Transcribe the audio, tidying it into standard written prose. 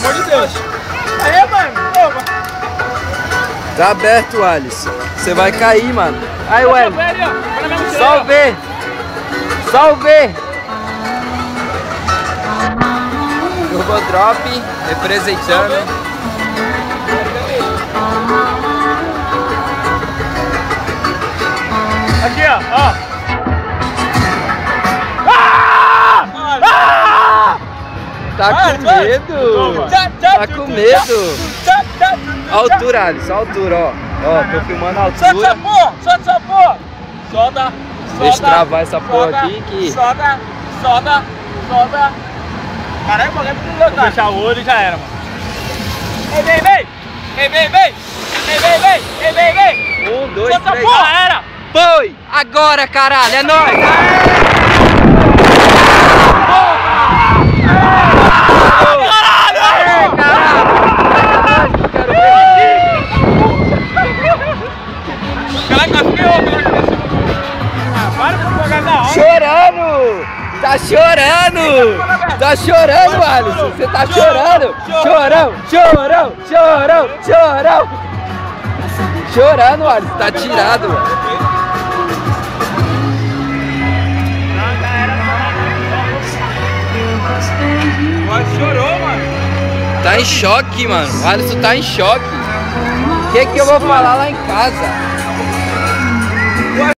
amor de Deus. Aí, mano. Opa. Tá aberto, Alisson. Você vai cair, mano. Aí, ué. Só o V. Só o V. Turbo Drop representando. Aqui, ó. Tá com medo. Tá com medo. A altura, Alisson. A altura, ó. Ó, tô filmando a altura. Solta essa porra. Solta essa porra. Solta. Deixa eu travar essa porra aqui que... Solta. Caralho, o bagulho é muito louco. Fechar o olho e já era, mano. Vem. 1, 2, 3. Solta a porra, era. Foi! Agora, caralho! É nóis! Chorando! Tá chorando! Tá chorando, Alisson! Você tá chorando! Chorão! Chorando, Alisson! Tá tirado! Chorou, mano. Tá em choque, mano. O Alisson tá em choque. O que eu vou falar lá em casa?